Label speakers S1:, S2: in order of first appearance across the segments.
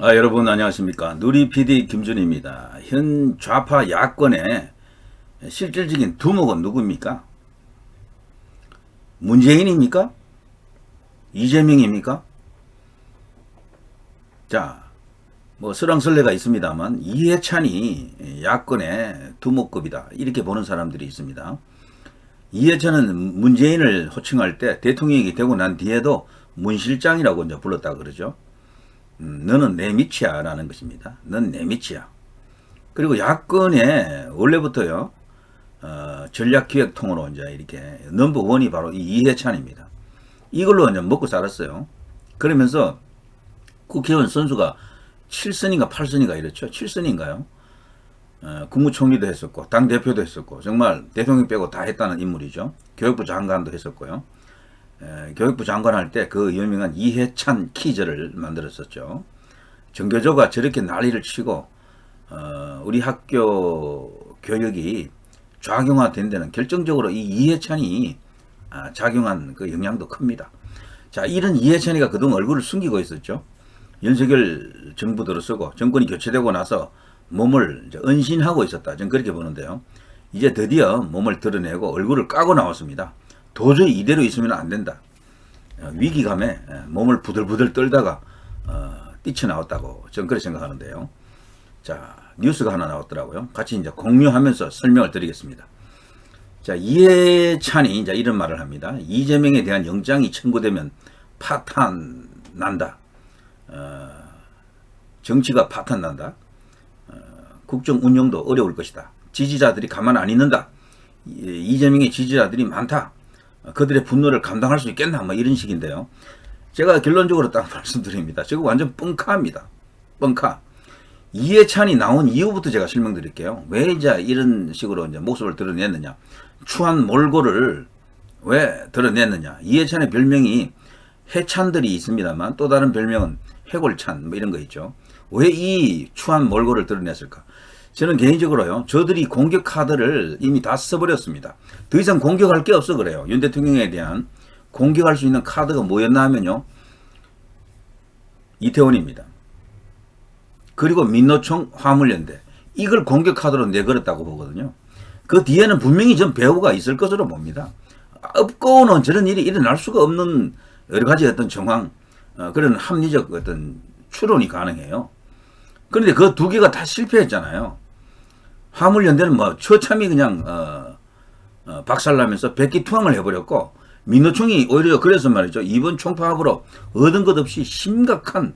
S1: 여러분 안녕하십니까. 누리PD 김준입니다. 현 좌파 야권의 실질적인 두목은 누구입니까? 문재인입니까? 이재명입니까? 자, 뭐 설왕설래가 있습니다만 이해찬이 야권의 두목급이다, 이렇게 보는 사람들이 있습니다. 이해찬은 문재인을 호칭할 때 대통령이 되고 난 뒤에도 문실장이라고 이제 불렀다 그러죠. 너는 내 밑이야 라는 것입니다. 넌 내 밑이야. 그리고 야권에 원래부터요, 전략기획통으로 이제 이렇게 넘버원이 바로 이 이해찬입니다. 이걸로 이제 먹고 살았어요. 그러면서 국회의원 선수가 7선인가 8선인가 이랬죠. 7선인가요? 국무총리도 했었고 당대표도 했었고 정말 대통령 빼고 다 했다는 인물이죠. 교육부 장관도 했었고요. 교육부 장관 할 때 그 유명한 이해찬 퀴즈를 만들었었죠. 정교조가 저렇게 난리를 치고 우리 학교 교육이 좌경화된 데는 결정적으로 이 이해찬이 작용한 그 영향도 큽니다. 자, 이런 이해찬이가 그동안 얼굴을 숨기고 있었죠. 윤석열 정부 들어서고 정권이 교체되고 나서 몸을 이제 은신하고 있었다, 저는 그렇게 보는데요. 이제 드디어 몸을 드러내고 얼굴을 까고 나왔습니다. 도저히 이대로 있으면 안 된다. 위기감에 몸을 부들부들 떨다가 뛰쳐나왔다고 저는 그렇게 생각하는데요. 자, 뉴스가 하나 나왔더라고요. 같이 이제 공유하면서 설명을 드리겠습니다. 자, 이해찬이 이제 이런 말을 합니다. 이재명에 대한 영장이 청구되면 파탄 난다. 정치가 파탄 난다. 국정 운영도 어려울 것이다. 지지자들이 가만 안 있는다. 이재명의 지지자들이 많다. 그들의 분노를 감당할 수 있겠나, 뭐 이런 식인데요. 제가 결론적으로 딱 말씀드립니다. 저거 완전 뻥카입니다. 뻥카. 이해찬이 나온 이유부터 제가 설명드릴게요. 왜 이제 이런 식으로 이제 모습을 드러냈느냐. 추한 몰골을 왜 드러냈느냐. 이해찬의 별명이 해찬들이 있습니다만 또 다른 별명은 해골찬 뭐 이런 거 있죠. 왜 이 추한 몰골을 드러냈을까? 저는 개인적으로요, 저들이 공격 카드를 이미 다 써버렸습니다. 더 이상 공격할 게 없어 그래요. 윤 대통령에 대한 공격할 수 있는 카드가 뭐였나 하면요, 이태원입니다. 그리고 민노총 화물연대, 이걸 공격 카드로 내걸었다고 보거든요. 그 뒤에는 분명히 전 배후가 있을 것으로 봅니다. 없고는 저런 일이 일어날 수가 없는 여러 가지 어떤 정황, 그런 합리적 어떤 추론이 가능해요. 그런데 그 두 개가 다 실패했잖아요. 화물연대는 뭐 처참히 그냥 박살나면서 백기투항을 해버렸고, 민노총이 오히려 그래서 말이죠, 이번 총파업으로 얻은 것 없이 심각한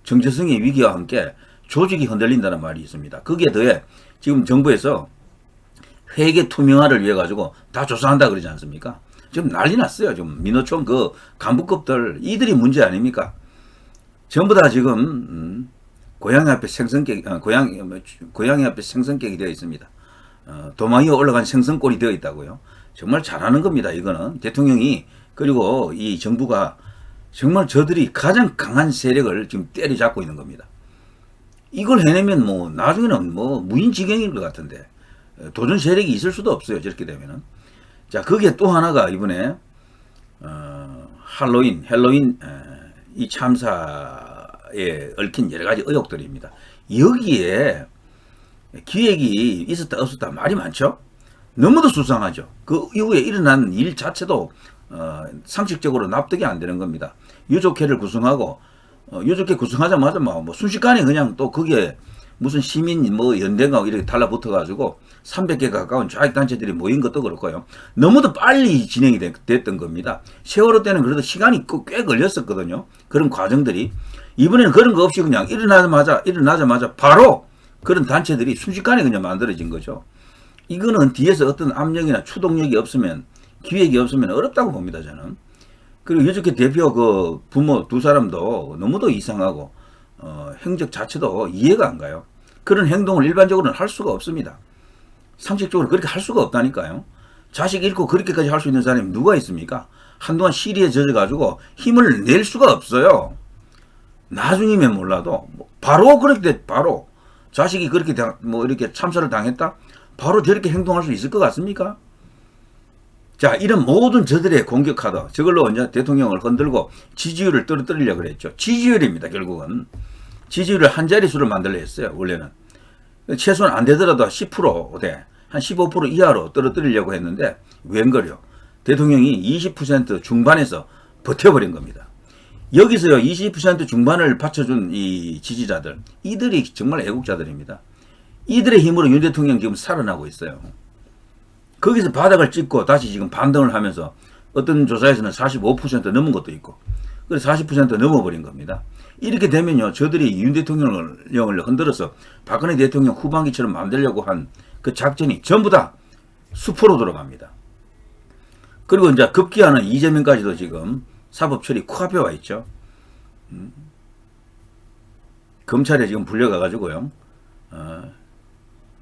S1: 정체성의 위기와 함께 조직이 흔들린다는 말이 있습니다. 거기에 더해 지금 정부에서 회계 투명화를 위해 가지고 다 조사한다 그러지 않습니까? 지금 난리 났어요. 지금 민노총 그 간부급들, 이들이 문제 아닙니까? 전부 다 지금 고양이 앞에 생선객, 고양이 앞에 생선객이 되어 있습니다. 도마 위에 올라간 생선꼴이 되어 있다고요. 정말 잘하는 겁니다. 이거는 대통령이, 그리고 이 정부가 정말 저들이 가장 강한 세력을 지금 때려잡고 있는 겁니다. 이걸 해내면 뭐 나중에는 뭐 무인지경일 것 같은데 도전 세력이 있을 수도 없어요. 저렇게 되면은. 자, 거기에 또 하나가 이번에 헬로윈 이 참사에 얽힌 여러 가지 의혹들입니다. 여기에 기획이 있었다 없었다 말이 많죠. 너무도 수상하죠. 그 이후에 일어난 일 자체도 상식적으로 납득이 안 되는 겁니다. 유족회를 구성하고 유족회 구성하자마자 뭐 순식간에 그냥 또 거기에 무슨 시민 뭐 연대가 이렇게 달라붙어가지고 300개 가까운 좌익단체들이 모인 것도 그렇고요. 너무도 빨리 진행이 됐던 겁니다. 세월호 때는 그래도 시간이 꽤 걸렸었거든요. 그런 과정들이. 이번에는 그런 거 없이 그냥 일어나자마자 바로 그런 단체들이 순식간에 그냥 만들어진 거죠. 이거는 뒤에서 어떤 압력이나 추동력이 없으면, 기획이 없으면 어렵다고 봅니다, 저는. 그리고 유족회 대표 그 부모 두 사람도 너무도 이상하고 행적 자체도 이해가 안 가요. 그런 행동을 일반적으로는 할 수가 없습니다. 상식적으로 그렇게 할 수가 없다니까요. 자식 잃고 그렇게까지 할 수 있는 사람이 누가 있습니까? 한동안 시리에 젖어가지고 힘을 낼 수가 없어요. 나중이면 몰라도 바로 그렇게 바로 자식이 그렇게 뭐 이렇게 참사를 당했다, 바로 저렇게 행동할 수 있을 것 같습니까? 자, 이런 모든 저들의 공격 카드, 저걸로 이제 대통령을 흔들고 지지율을 떨어뜨리려고 그랬죠. 지지율입니다, 결국은. 지지율을 한 자릿수를 만들려 했어요. 원래는. 최소한 안 되더라도 10% 돼. 한 15% 이하로 떨어뜨리려고 했는데 웬걸요. 대통령이 20% 중반에서 버텨버린 겁니다. 여기서요 20% 중반을 받쳐준 이 지지자들, 이들이 정말 애국자들입니다. 이들의 힘으로 윤 대통령 지금 살아나고 있어요. 거기서 바닥을 찍고 다시 지금 반등을 하면서 어떤 조사에서는 45% 넘은 것도 있고, 그래서 40% 넘어버린 겁니다. 이렇게 되면요, 저들이 윤 대통령을 흔들어서 박근혜 대통령 후반기처럼 만들려고 한 그 작전이 전부 다 수포로 돌아갑니다. 그리고 이제 급기야는 이재명까지도 지금 사법 처리 코앞에 와 있죠. 검찰에 지금 불려가가지고요,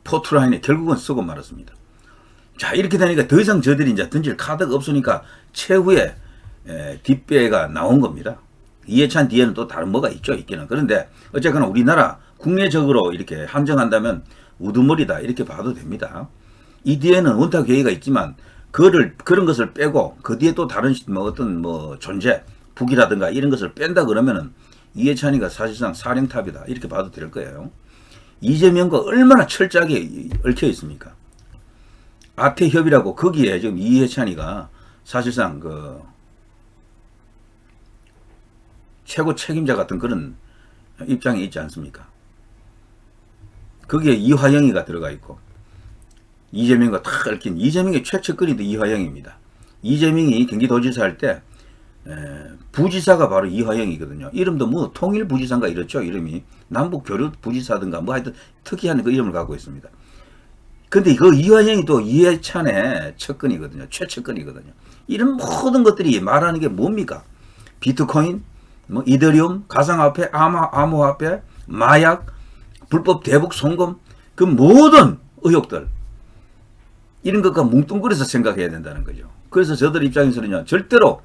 S1: 포트라인에 결국은 쓰고 말았습니다. 자, 이렇게 되니까 더 이상 저들이 이제 던질 카드가 없으니까 최후의 뒷배가 나온 겁니다. 이해찬 뒤에는 또 다른 뭐가 있죠, 있기는. 그런데 어쨌거나 우리나라 국내적으로 이렇게 한정한다면 우두머리다 이렇게 봐도 됩니다. 이 뒤에는 원탁 회의가 있지만 그런 것을 빼고 그 뒤에 또 다른 어떤 존재, 북이라든가 이런 것을 뺀다 그러면은 이해찬이가 사실상 사령탑이다 이렇게 봐도 될 거예요. 이재명과 얼마나 철저하게 얽혀 있습니까? 아태협이라고 거기에 지금 이해찬이가 사실상 그 최고 책임자 같은 그런 입장에 있지 않습니까? 거기에 이화영이가 들어가 있고 이재명과 탁 얽힌, 이재명의 최측근이도 이화영입니다. 이재명이 경기도지사 할 때 부지사가 바로 이화영이거든요. 이름도 뭐 통일부지사인가 이렇죠. 이름이 남북교류부지사든가 뭐 하여튼 특이한 그 이름을 갖고 있습니다. 근데 그 이화영이 또 이해찬의 측근이거든요. 최측근이거든요. 이런 모든 것들이 말하는 게 뭡니까? 비트코인, 뭐 이더리움, 가상화폐, 암호화폐, 마약, 불법 대북 송금, 그 모든 의혹들, 이런 것과 뭉뚱그려서 생각해야 된다는 거죠. 그래서 저들 입장에서는요, 절대로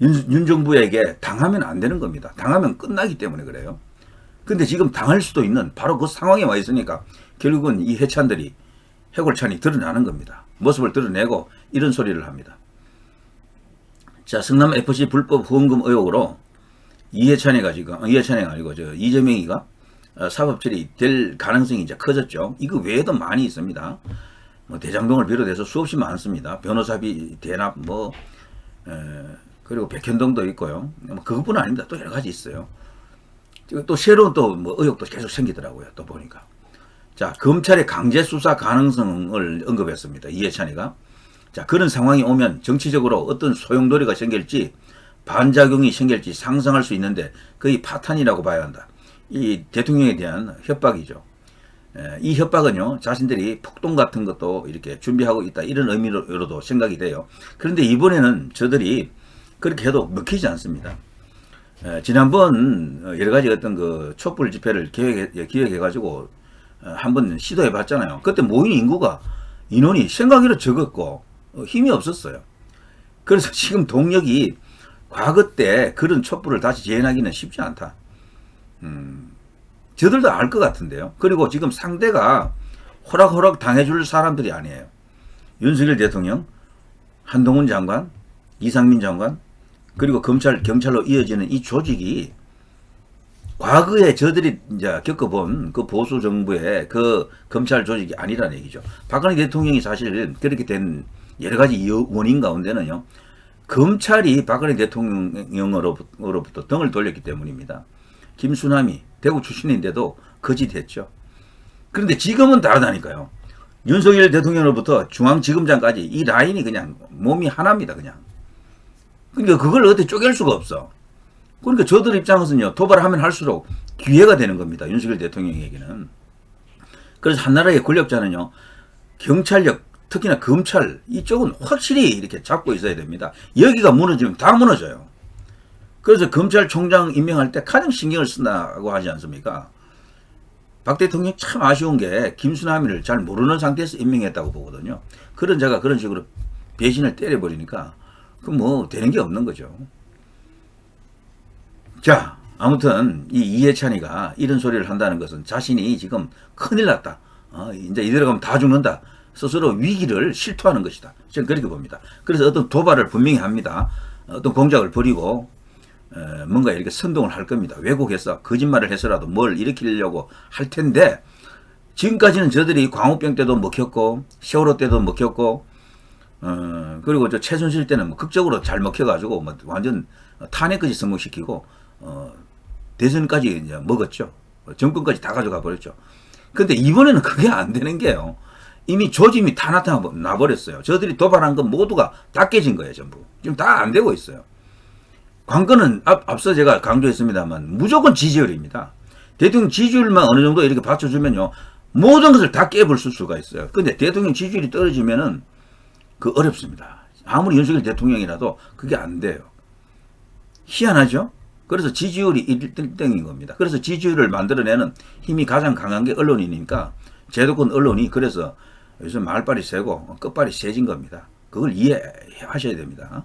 S1: 윤 정부에게 당하면 안 되는 겁니다. 당하면 끝나기 때문에 그래요. 근데 지금 당할 수도 있는 바로 그 상황에 와 있으니까 결국은 이 해찬들이 해골찬이 드러나는 겁니다. 모습을 드러내고 이런 소리를 합니다. 자, 성남FC 불법 후원금 의혹으로 이해찬이가 아니고 이재명이가 사법 처리될 가능성이 이제 커졌죠. 이거 외에도 많이 있습니다. 뭐 대장동을 비롯해서 수없이 많습니다. 변호사비 대납 그리고 백현동도 있고요. 그것뿐 아닙니다. 또 여러 가지 있어요. 또 새로운 또 뭐 의혹도 계속 생기더라고요. 또 보니까. 자, 검찰의 강제 수사 가능성을 언급했습니다. 이해찬이가. 자, 그런 상황이 오면 정치적으로 어떤 소용돌이가 생길지 반작용이 생길지 상상할 수 있는데 거의 파탄이라고 봐야 한다. 이 대통령에 대한 협박이죠. 이 협박은요, 자신들이 폭동 같은 것도 이렇게 준비하고 있다 이런 의미로도 생각이 돼요. 그런데 이번에는 저들이 그렇게 해도 먹히지 않습니다. 지난번 여러 가지 어떤 그 촛불 집회를 기획해가지고 한번 시도해 봤잖아요. 그때 모인 인원이 생각외로 적었고 힘이 없었어요. 그래서 지금 동력이 과거 때 그런 촛불을 다시 재현하기는 쉽지 않다. 저들도 알 것 같은데요. 그리고 지금 상대가 호락호락 당해줄 사람들이 아니에요. 윤석열 대통령, 한동훈 장관, 이상민 장관, 그리고 경찰로 이어지는 이 조직이 과거에 저들이 이제 겪어본 그 보수 정부의 그 검찰 조직이 아니라는 얘기죠. 박근혜 대통령이 사실 그렇게 된 여러 가지 원인 가운데는요, 검찰이 박근혜 대통령으로부터 등을 돌렸기 때문입니다. 김수남이 대구 출신인데도 거짓했죠. 그런데 지금은 다르다니까요. 윤석열 대통령으로부터 중앙지검장까지 이 라인이 그냥 몸이 하나입니다. 그냥. 그러니까 그걸 어떻게 쪼갤 수가 없어. 그러니까 저들 입장에서는요, 도발하면 할수록 기회가 되는 겁니다. 윤석열 대통령에게는. 그래서 한나라의 권력자는요, 경찰력, 특히나 검찰 이쪽은 확실히 이렇게 잡고 있어야 됩니다. 여기가 무너지면 다 무너져요. 그래서 검찰총장 임명할 때 가장 신경을 쓴다고 하지 않습니까? 박 대통령 참 아쉬운 게 김수남이를 잘 모르는 상태에서 임명했다고 보거든요. 그런 자가 그런 식으로 배신을 때려버리니까 그 뭐 되는 게 없는 거죠. 자, 아무튼 이 이해찬이가 이런 소리를 한다는 것은 자신이 지금 큰일 났다. 이제 이대로 가면 다 죽는다. 스스로 위기를 실토하는 것이다. 저는 그렇게 봅니다. 그래서 어떤 도발을 분명히 합니다. 어떤 공작을 벌이고 뭔가 이렇게 선동을 할 겁니다. 왜곡해서 거짓말을 해서라도 뭘 일으키려고 할 텐데 지금까지는 저들이 광우병 때도 먹혔고 세월호 때도 먹혔고 그리고 저 최순실 때는 뭐 극적으로 잘 먹혀가지고 뭐 완전 탄핵까지 성공시키고 대선까지 이제 먹었죠. 정권까지 다 가져가 버렸죠. 근데 이번에는 그게 안 되는 게요. 이미 조짐이 다 나타나 버렸어요. 저들이 도발한 건 모두가 다 깨진 거예요, 전부. 지금 다 안 되고 있어요. 관건은 앞서 제가 강조했습니다만 무조건 지지율입니다. 대통령 지지율만 어느 정도 이렇게 받쳐주면요, 모든 것을 다 깨부술 수가 있어요. 근데 대통령 지지율이 떨어지면은 그 어렵습니다. 아무리 윤석열 대통령이라도 그게 안 돼요. 희한하죠? 그래서 지지율이 1등인 겁니다. 그래서 지지율을 만들어내는 힘이 가장 강한 게 언론이니까 제도권 언론이 그래서 요즘 말발이 세고 끝발이 세진 겁니다. 그걸 이해하셔야 됩니다.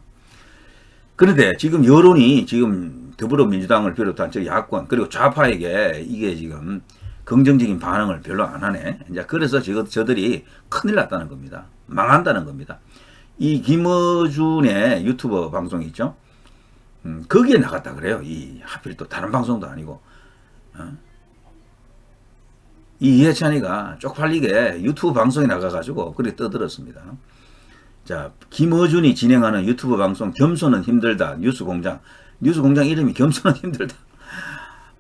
S1: 그런데 지금 여론이 지금 더불어민주당을 비롯한 저 야권 그리고 좌파에게 이게 지금 긍정적인 반응을 별로 안 하네. 이제 그래서 저들이 큰일 났다는 겁니다. 망한다는 겁니다. 이 김어준의 유튜버 방송이 있죠. 거기에 나갔다 그래요. 하필 또 다른 방송도 아니고. 이 이해찬이가 쪽팔리게 유튜브 방송에 나가가지고 그렇게 떠들었습니다. 자, 김어준이 진행하는 유튜브 방송 겸손은 힘들다 뉴스공장. 뉴스공장 이름이 겸손은 힘들다.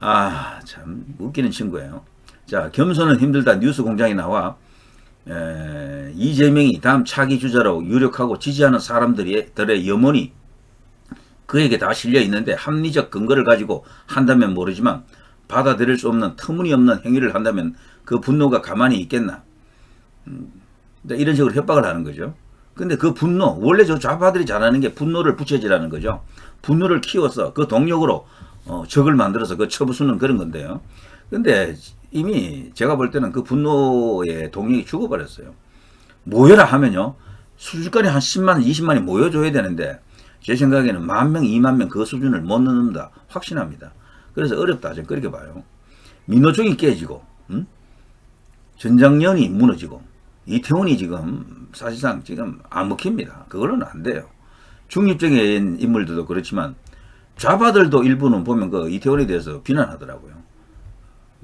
S1: 아, 참 웃기는 친구예요. 자, 겸손은 힘들다 뉴스공장이 나와 이재명이 다음 차기 주자로 유력하고 지지하는 사람들의 염원이 그에게 다 실려 있는데 합리적 근거를 가지고 한다면 모르지만 받아들일 수 없는 터무니없는 행위를 한다면 그 분노가 가만히 있겠나. 이런 식으로 협박을 하는 거죠. 근데 그 분노, 원래 저 좌파들이 잘하는 게 분노를 부채질하는 거죠. 분노를 키워서 그 동력으로 적을 만들어서 그 쳐부수는 그런 건데요. 근데 이미 제가 볼 때는 그 분노의 동력이 죽어버렸어요. 모여라 하면요, 순식간에 한 10만, 20만이 모여줘야 되는데 제 생각에는 10,000명, 20,000명 그 수준을 못 넘는다 확신합니다. 그래서 어렵다 저는 그렇게 봐요. 민노총이 깨지고 전장년이 무너지고 이태원이 지금 사실상 지금 안 먹힙니다. 그걸로는 안 돼요. 중립적인 인물들도 그렇지만 좌파들도 일부는 보면 그 이태원에 대해서 비난하더라고요.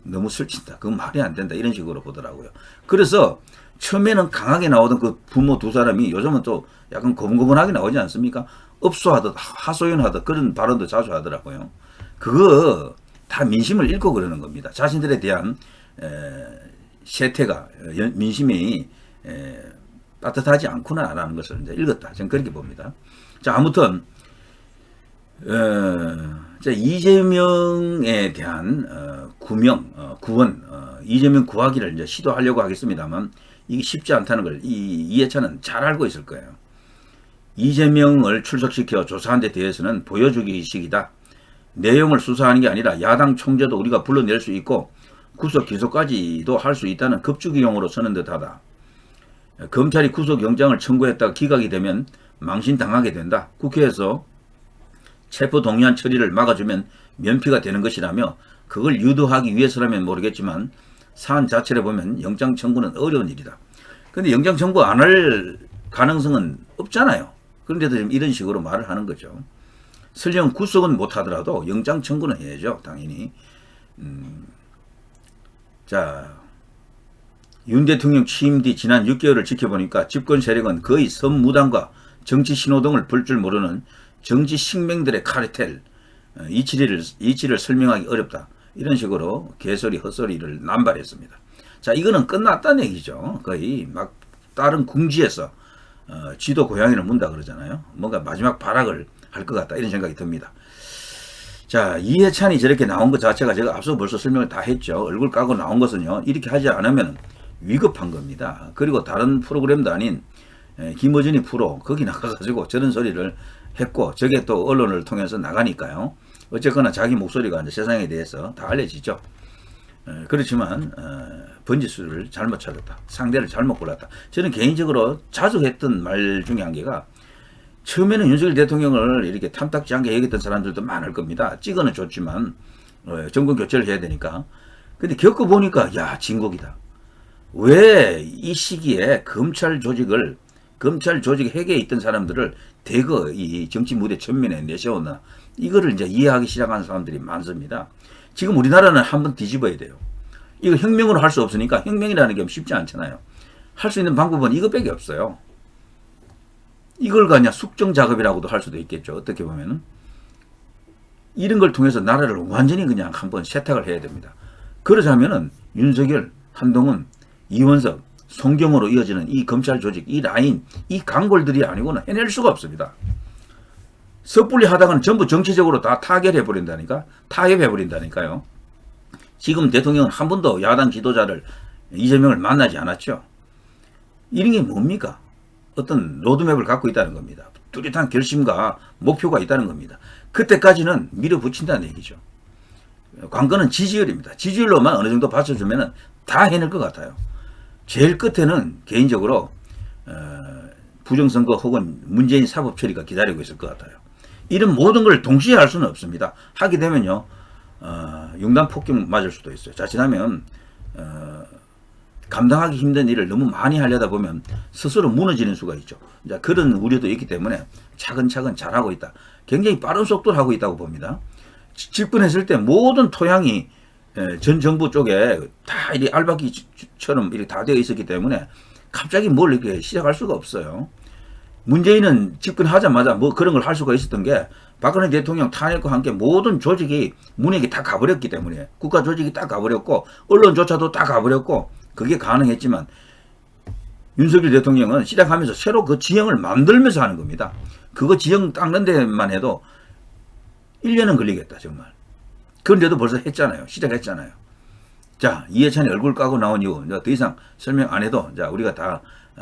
S1: 너무 슬친다. 그건 말이 안 된다. 이런 식으로 보더라고요. 그래서 처음에는 강하게 나오던 그 부모 두 사람이 요즘은 또 약간 고분고분하게 나오지 않습니까? 업소하듯 하소연하듯 그런 발언도 자주 하더라고요. 그거 다 민심을 읽고 그러는 겁니다. 자신들에 대한 세태가 민심이 따뜻하지 않구나라는 것을 이제 읽었다. 저는 그렇게 봅니다. 자, 아무튼 이재명에 대한 구원, 이재명 구하기를 이제 시도하려고 하겠습니다만 이게 쉽지 않다는 걸 이해찬은 잘 알고 있을 거예요. 이재명을 출석시켜 조사한 데 대해서는 보여주기식이다. 내용을 수사하는 게 아니라 야당 총재도 우리가 불러낼 수 있고 구속 기소까지도 할 수 있다는 급주기용으로 쓰는 듯하다. 검찰이 구속영장을 청구했다가 기각이 되면 망신당하게 된다. 국회에서 체포동의안 처리를 막아주면 면피가 되는 것이라며 그걸 유도하기 위해서라면 모르겠지만 사안 자체를 보면 영장 청구는 어려운 일이다. 그런데 영장 청구 안 할 가능성은 없잖아요. 그런데도 지금 이런 식으로 말을 하는 거죠. 설령 구속은 못하더라도 영장 청구는 해야죠. 당연히. 자, 윤 대통령 취임 뒤 지난 6개월을 지켜보니까 집권 세력은 거의 선무당과 정치 신호등을 불 줄 모르는 정치 식맹들의 카르텔, 이치를 설명하기 어렵다. 이런 식으로 개소리 헛소리를 남발했습니다. 자, 이거는 끝났다는 얘기죠. 거의 막 다른 궁지에서 쥐도 고양이를 문다 그러잖아요. 뭔가 마지막 발악을 할 것 같다 이런 생각이 듭니다. 자, 이해찬이 저렇게 나온 것 자체가 제가 앞서 벌써 설명을 다 했죠. 얼굴 까고 나온 것은요, 이렇게 하지 않으면 위급한 겁니다. 그리고 다른 프로그램도 아닌 김어준이 프로 거기 나가가지고 저런 소리를 했고 저게 또 언론을 통해서 나가니까요. 어쨌거나 자기 목소리가 이제 세상에 대해서 다 알려지죠. 그렇지만 번지수를 잘못 찾았다. 상대를 잘못 골랐다. 저는 개인적으로 자주 했던 말 중에 한 개가 처음에는 윤석열 대통령을 이렇게 탐탁지 않게 얘기했던 사람들도 많을 겁니다. 찍어는 줬지만 정권 교체를 해야 되니까. 근데 겪어보니까 야 진국이다. 왜 이 시기에 검찰 조직 핵에 있던 사람들을 대거 이 정치 무대 전면에 내세웠나 이거를 이제 이해하기 시작하는 사람들이 많습니다. 지금 우리나라는 한번 뒤집어야 돼요. 이거 혁명으로 할 수 없으니까 혁명이라는 게 쉽지 않잖아요. 할 수 있는 방법은 이것밖에 없어요. 이걸 그냥 숙정 작업이라고도 할 수도 있겠죠. 어떻게 보면은. 이런 걸 통해서 나라를 완전히 그냥 한번 세탁을 해야 됩니다. 그러자면은 윤석열, 한동훈, 이원석, 송경호로 이어지는 이 검찰 조직, 이 라인, 이 강골들이 아니고는 해낼 수가 없습니다. 섣불리 하다가는 전부 정치적으로 다 타결해버린다니까? 타협해버린다니까요. 지금 대통령은 한 번도 야당 지도자를 이재명을 만나지 않았죠. 이런 게 뭡니까? 어떤 로드맵을 갖고 있다는 겁니다. 뚜렷한 결심과 목표가 있다는 겁니다. 그때까지는 밀어붙인다는 얘기죠. 관건은 지지율입니다. 지지율로만 어느 정도 받쳐주면 다 해낼 것 같아요. 제일 끝에는 개인적으로 부정선거 혹은 문재인 사법 처리가 기다리고 있을 것 같아요. 이런 모든 걸 동시에 할 수는 없습니다. 하게 되면요, 융단 폭격 맞을 수도 있어요. 자칫하면 감당하기 힘든 일을 너무 많이 하려다 보면 스스로 무너지는 수가 있죠. 그런 우려도 있기 때문에 차근차근 잘하고 있다. 굉장히 빠른 속도로 하고 있다고 봅니다. 집권했을 때 모든 토양이 전 정부 쪽에 다 이렇게 알박기처럼 이렇게 다 되어 있었기 때문에 갑자기 뭘 이렇게 시작할 수가 없어요. 문재인은 집권하자마자 뭐 그런 걸 할 수가 있었던 게 박근혜 대통령 탄핵과 함께 모든 조직이 문에게 다 가버렸기 때문에 국가 조직이 다 가버렸고 언론조차도 다 가버렸고 그게 가능했지만 윤석열 대통령은 시작하면서 새로 그 지형을 만들면서 하는 겁니다. 그거 지형 닦는 데만 해도 1년은 걸리겠다 정말. 그런데도 벌써 했잖아요. 시작했잖아요. 자, 이해찬이 얼굴 까고 나온 이후 더 이상 설명 안 해도 자 우리가 다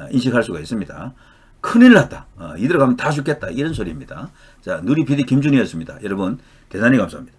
S1: 인식할 수가 있습니다. 큰일 났다. 이대로 가면 다 죽겠다. 이런 소리입니다. 자, 누리 PD 김준희였습니다. 여러분 대단히 감사합니다.